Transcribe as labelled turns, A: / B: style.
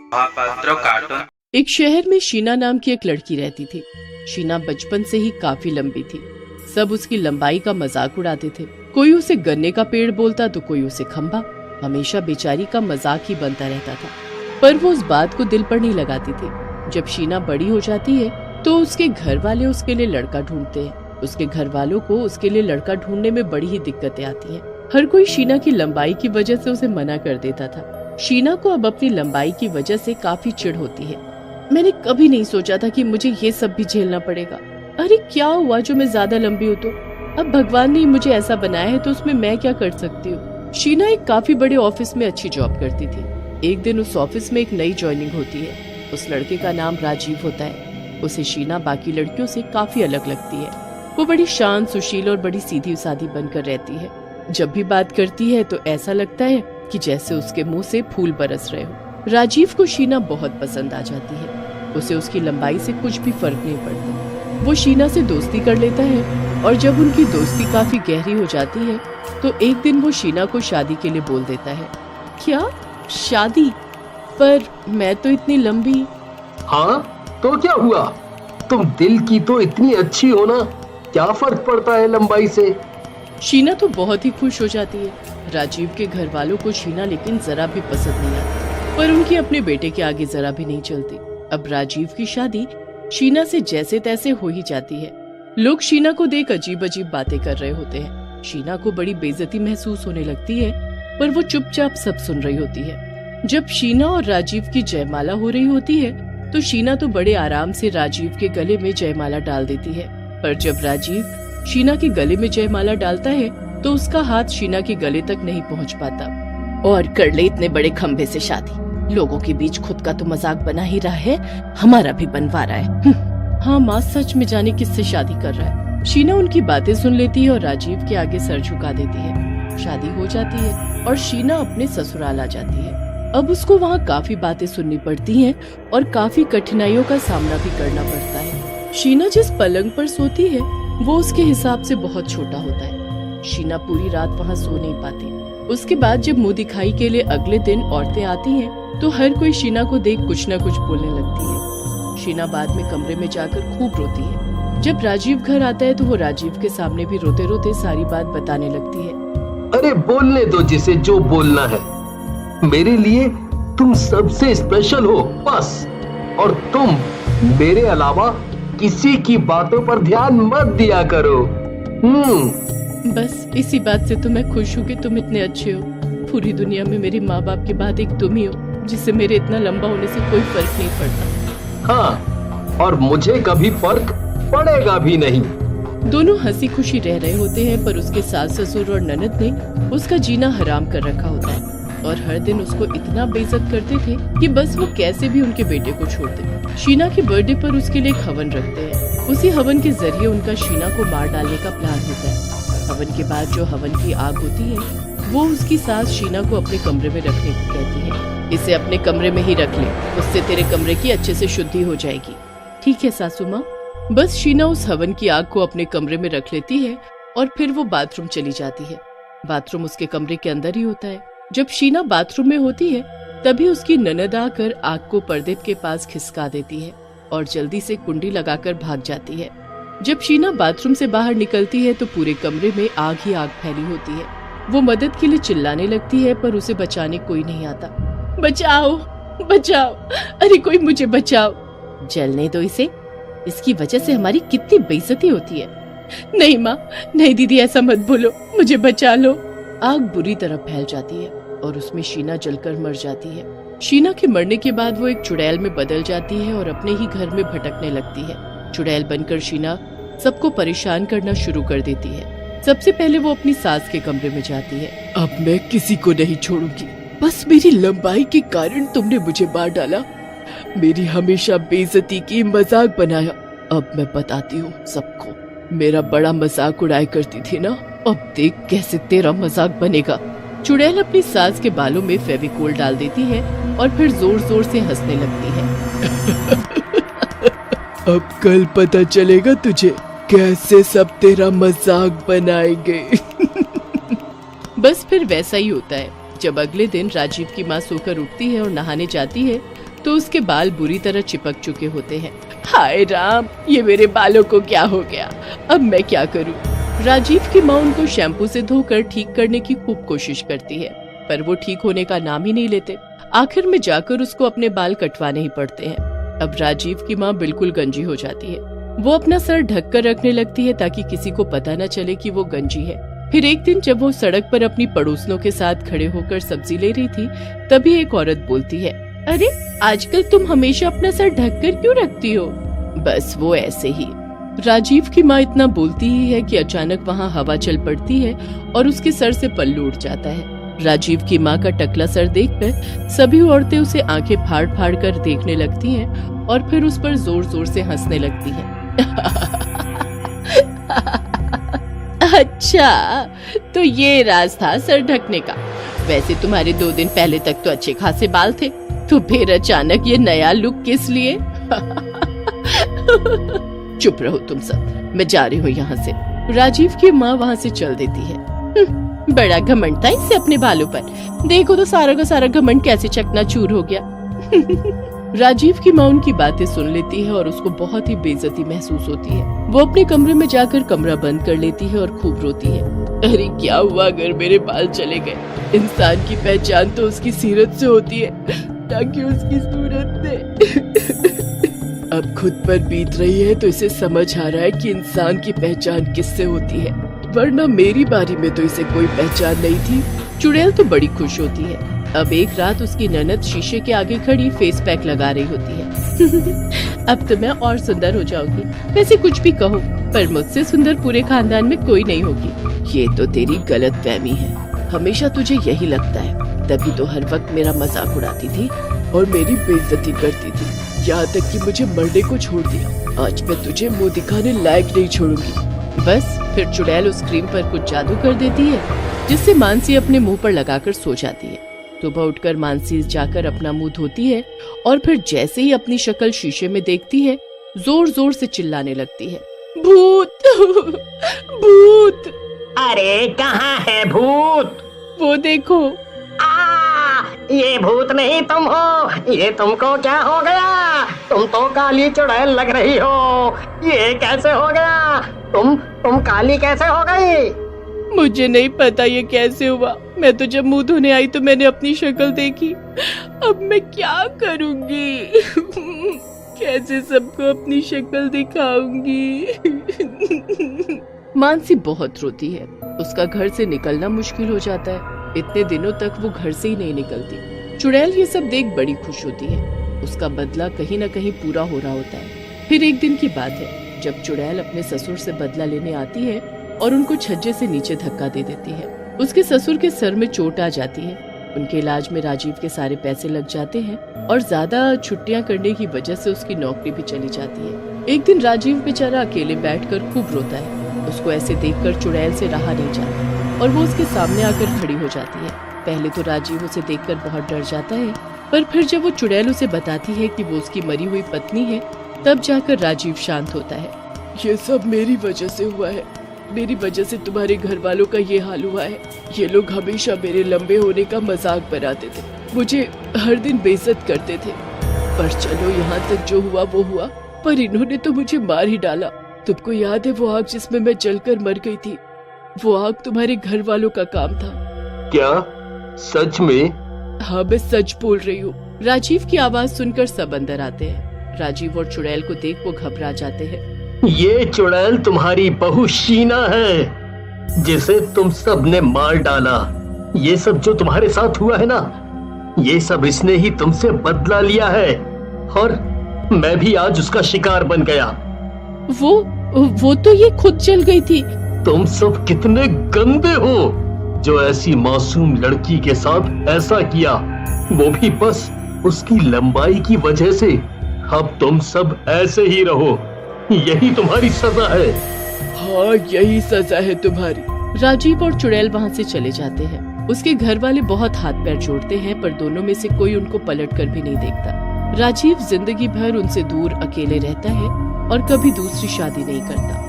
A: Mohapatra cartoon.
B: एक शहर में शीना नाम की एक लड़की रहती थी। शीना बचपन से ही काफी लंबी थी। सब उसकी लंबाई का मजाक उड़ाते थे। कोई उसे गन्ने का पेड़ बोलता तो कोई उसे खंबा। हमेशा बेचारी का मजाक ही बनता रहता था, पर वो उस बात को दिल पर नहीं लगाती थी। जब शीना बड़ी हो जाती है तो उसके घर वाले उसके लिए लड़का ढूंढते हैं। उसके घर वालों को उसके लिए लड़का ढूंढने में बड़ी ही दिक्कतें आती हैं। हर कोई शीना की लंबाई की वजह से उसे मना कर देता था। शीना को अब अपनी लंबाई की वजह से काफी चिढ़ होती है। मैंने कभी नहीं सोचा था कि मुझे ये सब भी झेलना पड़ेगा। अरे क्या हुआ जो मैं ज्यादा लंबी हूँ तो? अब भगवान ने मुझे ऐसा बनाया है तो उसमें मैं क्या कर सकती हूँ। शीना एक काफी बड़े ऑफिस में अच्छी जॉब करती थी। एक दिन उस ऑफिस में एक नई ज्वाइनिंग होती है। उस लड़के का नाम राजीव होता है। उसे शीना बाकी लड़कियों से काफी अलग लगती है। वो बड़ी शांत, सुशील और बड़ी सीधी सादी बनकर रहती है। जब भी बात करती है तो ऐसा लगता है कि जैसे उसके मुंह से फूल बरस रहे हो। राजीव को शीना बहुत पसंद आ जाती है। उसे उसकी लंबाई से कुछ भी फर्क नहीं पड़ता। वो शीना से दोस्ती कर लेता है और जब उनकी दोस्ती काफी गहरी हो जाती है तो एक दिन वो शीना को शादी के लिए बोल देता है। क्या शादी? पर मैं तो इतनी लंबी।
C: हाँ तो क्या हुआ, तुम दिल की तो इतनी अच्छी हो ना, क्या फर्क पड़ता है लंबाई से।
B: शीना तो बहुत ही खुश हो जाती है। राजीव के घर वालों को शीना लेकिन जरा भी पसंद नहीं आती, पर उनकी अपने बेटे के आगे जरा भी नहीं चलती। अब राजीव की शादी शीना से जैसे तैसे हो ही जाती है। लोग शीना को देख अजीब अजीब बातें कर रहे होते हैं। शीना को बड़ी बेइज्जती महसूस होने लगती है, पर वो चुपचाप सब सुन रही होती है। जब शीना और राजीव की जयमाला हो रही होती है तो शीना तो बड़े आराम से राजीव के गले में जयमाला डाल देती है, पर जब राजीव शीना के गले में जयमाला डालता है तो उसका हाथ शीना के गले तक नहीं पहुंच पाता। और कर ले इतने बड़े खंबे से शादी, लोगों के बीच खुद का तो मजाक बना ही रहा है, हमारा भी बनवा रहा है। हाँ माँ, सच में जाने किससे शादी कर रहा है। शीना उनकी बातें सुन लेती है और राजीव के आगे सर झुका देती है। शादी हो जाती है और शीना अपने ससुराल आ जाती है। अब उसको वहाँ काफी बातें सुननी पड़ती हैं और काफी कठिनाइयों का सामना भी करना पड़ता है। शीना जिस पलंग पर सोती है वो उसके हिसाब से बहुत छोटा होता है। शीना पूरी रात वहाँ सो नहीं पाती। उसके बाद जब मुंह दिखाई के लिए अगले दिन औरतें आती हैं तो हर कोई शीना को देख कुछ न कुछ बोलने लगती है। शीना बाद में कमरे में जाकर खूब रोती है। जब राजीव घर आता है तो वो राजीव के सामने भी रोते रोते सारी बात बताने लगती है।
C: अरे बोलने दो जिसे जो बोलना है, मेरे लिए तुम सबसे स्पेशल हो बस, और तुम मेरे अलावा किसी की बातों पर ध्यान मत दिया करो।
B: बस इसी बात से तो मैं खुश हूँ कि तुम इतने अच्छे हो। पूरी दुनिया में मेरे माँ बाप के बाद एक तुम ही हो जिससे मेरे इतना लंबा होने से कोई फर्क नहीं पड़ता।
C: हाँ, और मुझे कभी फर्क पड़ेगा भी नहीं।
B: दोनों हंसी खुशी रह रहे होते हैं, पर उसके सास ससुर और ननद ने उसका जीना हराम कर रखा होता है और हर दिन उसको इतना बेइज्जत करते थे कि बस वो कैसे भी उनके बेटे को छोड़ दे। शीना के बर्थडे पर उसके लिए एक हवन रखते हैं। उसी हवन के जरिए उनका शीना को मार डालने का प्लान होता है। हवन के बाद जो हवन की आग होती है वो उसकी सास शीना को अपने कमरे में रखने को कहती है। इसे अपने कमरे में ही रख ले, उससे तेरे कमरे की अच्छे से शुद्धि हो जाएगी। ठीक है सासू माँ। बस शीना उस हवन की आग को अपने कमरे में रख लेती है और फिर वो बाथरूम चली जाती है। बाथरूम उसके कमरे के अंदर ही होता है। जब शीना बाथरूम में होती है तभी उसकी ननद आकर आग को पर्दे के पास खिसका देती है और जल्दी से कुंडी लगाकर भाग जाती है। जब शीना बाथरूम से बाहर निकलती है तो पूरे कमरे में आग ही आग फैली होती है। वो मदद के लिए चिल्लाने लगती है, पर उसे बचाने कोई नहीं आता। बचाओ बचाओ, अरे कोई मुझे बचाओ। जलने दो इसे, इसकी वजह से हमारी कितनी बेइज्जती होती है। नहीं माँ, नहीं दीदी, ऐसा मत बोलो, मुझे बचा लो। आग बुरी तरह फैल जाती है और उसमें शीना जलकर मर जाती है। शीना के मरने के बाद वो एक चुड़ैल में बदल जाती है और अपने ही घर में भटकने लगती है। चुड़ैल बनकर शीना सबको परेशान करना शुरू कर देती है। सबसे पहले वो अपनी सास के कमरे में जाती है। अब मैं किसी को नहीं छोड़ूंगी, बस मेरी लंबाई के कारण तुमने मुझे मार डाला, मेरी हमेशा बेइज्जती की मजाक बनाया। अब मैं बताती हूँ सबको, मेरा बड़ा मजाक उड़ाया करती थी ना, अब देख कैसे तेरा मजाक बनेगा। चुड़ैल अपनी सास के बालों में फेविकोल डाल देती है और फिर जोर जोर से हंसने लगती है। अब कल पता चलेगा तुझे कैसे सब तेरा मजाक बनाएंगे। बस फिर वैसा ही होता है। जब अगले दिन राजीव की माँ सोकर उठती है और नहाने जाती है तो उसके बाल बुरी तरह चिपक चुके होते हैं। हाय राम, ये मेरे बालों को क्या हो गया, अब मैं क्या करूं? राजीव की माँ उनको शैम्पू से धोकर ठीक करने की खूब कोशिश करती है, पर वो ठीक होने का नाम ही नहीं लेते। आखिर में जाकर उसको अपने बाल कटवाने ही पड़ते हैं। अब राजीव की माँ बिल्कुल गंजी हो जाती है। वो अपना सर ढककर रखने लगती है ताकि किसी को पता न चले कि वो गंजी है। फिर एक दिन जब वो सड़क पर अपनी पड़ोसनों के साथ खड़े होकर सब्जी ले रही थी, तभी एक औरत बोलती है, अरे आजकल तुम हमेशा अपना सर ढककर क्यों रखती हो? बस वो ऐसे ही। राजीव की माँ इतना बोलती ही है कि अचानक वहाँ हवा चल पड़ती है और उसके सर से पल्लू उठ जाता है। राजीव की माँ का टकला सर देखकर सभी औरतें उसे आंखें फाड़ फाड़ कर देखने लगती हैं और फिर उस पर जोर जोर से हंसने लगती हैं। अच्छा, तो ये राज था सर ढकने का। वैसे तुम्हारे 2 दिन पहले तक तो अच्छे खासे बाल थे, तो फिर अचानक ये नया लुक किस लिए? चुप रहो तुम सब, मैं जा रही हूँ यहाँ से। राजीव की माँ वहाँ से चल देती है। बड़ा घमंड था इससे अपने बालों पर, देखो तो सारा का सारा घमंड कैसे चकनाचूर हो गया। राजीव की माँ उनकी बातें सुन लेती है और उसको बहुत ही बेइज्जती महसूस होती है। वो अपने कमरे में जाकर कमरा बंद कर लेती है और खूब रोती है। अरे क्या हुआ अगर मेरे बाल चले गए? इंसान की पहचान तो उसकी सीरत से होती है, ताकि उसकी सूरत से। अब खुद पर बीत रही है तो इसे समझ आ रहा है कि इंसान की पहचान किससे होती है, वरना मेरी बारी में तो इसे कोई पहचान नहीं थी। चुड़ैल तो बड़ी खुश होती है। अब एक रात उसकी ननद शीशे के आगे खड़ी फेस पैक लगा रही होती है। अब तो मैं और सुंदर हो जाऊंगी। वैसे कुछ भी कहो, पर मुझसे सुंदर पूरे खानदान में कोई नहीं होगी। ये तो तेरी गलतफहमी है, हमेशा तुझे यही लगता है, तभी तो हर वक्त मेरा मजाक उड़ाती थी और मेरी बेइज्जती करती थी, यहाँ तक कि मुझे मरने को छोड़ दिया। आज मैं तुझे मुंह दिखाने लायक नहीं छोड़ूंगी। बस फिर चुड़ैल उस क्रीम पर कुछ जादू कर देती है, जिससे मानसी अपने मुंह पर लगाकर सो जाती है। सुबह उठकर मानसी जाकर अपना मुंह धोती है और फिर जैसे ही अपनी शक्ल शीशे में देखती है, जोर जोर से चिल्लाने लगती है, भूत भूत।
A: अरे कहाँ है भूत?
B: वो देखो।
A: ये भूत नहीं तुम हो, ये तुमको क्या हो गया? तुम तो काली चुड़ैल लग रही हो, ये कैसे हो गया? तुम काली कैसे हो गई?
B: मुझे नहीं पता ये कैसे हुआ, मैं तो जब मुंह धोने आई तो मैंने अपनी शक्ल देखी। अब मैं क्या करूंगी? कैसे सबको अपनी शक्ल दिखाऊंगी? मानसी बहुत रोती है। उसका घर से निकलना मुश्किल हो जाता है। इतने दिनों तक वो घर से ही नहीं निकलती। चुड़ैल ये सब देख बड़ी खुश होती है। उसका बदला कहीं न कहीं पूरा हो रहा होता है। फिर एक दिन की बात है, जब चुड़ैल अपने ससुर से बदला लेने आती है और उनको छज्जे से नीचे धक्का दे देती है। उसके ससुर के सर में चोट आ जाती है। उनके इलाज में राजीव के सारे पैसे लग जाते हैं और ज्यादा छुट्टियां करने की वजह से उसकी नौकरी भी चली जाती है। एक दिन राजीव बेचारा अकेले बैठकर खूब रोता है। उसको ऐसे देखकर चुड़ैल से रहा नहीं जाता और वो उसके सामने आकर खड़ी हो जाती है। पहले तो राजीव उसे देखकर बहुत डर जाता है, पर फिर जब वो चुड़ैल उसे बताती है कि वो उसकी मरी हुई पत्नी है, तब जाकर राजीव शांत होता है। ये सब मेरी वजह से हुआ है, मेरी वजह से तुम्हारे घर वालों का ये हाल हुआ है। ये लोग हमेशा मेरे लंबे होने का मजाक बनाते थे, मुझे हर दिन बेइज्जत करते थे। पर चलो यहाँ तक जो हुआ वो हुआ, पर इन्होंने तो मुझे मार ही डाला। तुमको याद है वो आग जिसमें मैं जलकर मर गई थी? वो आग तुम्हारे घर वालों का काम था।
C: क्या सच में?
B: हाँ, मैं सच बोल रही हूँ। राजीव की आवाज सुनकर सब अंदर आते हैं। राजीव और चुड़ैल को देख वो घबरा जाते हैं।
C: ये चुड़ैल तुम्हारी बहू शीना है, जिसे तुम सब ने मार डाला। ये सब जो तुम्हारे साथ हुआ है ना, ये सब इसने ही तुमसे बदला लिया है और मैं भी आज उसका शिकार बन गया।
B: वो तो ये खुद जल गई थी।
C: तुम सब कितने गंदे हो जो ऐसी मासूम लड़की के साथ ऐसा किया, वो भी बस उसकी लंबाई की वजह से। अब तुम सब ऐसे ही रहो, यही तुम्हारी सजा है। हाँ, यही सजा है तुम्हारी।
B: राजीव और चुड़ैल वहाँ से चले जाते हैं। उसके घर वाले बहुत हाथ पैर जोड़ते हैं, पर दोनों में से कोई उनको पलट कर भी नहीं देखता। राजीव जिंदगी भर उनसे दूर अकेले रहता है और कभी दूसरी शादी नहीं करता।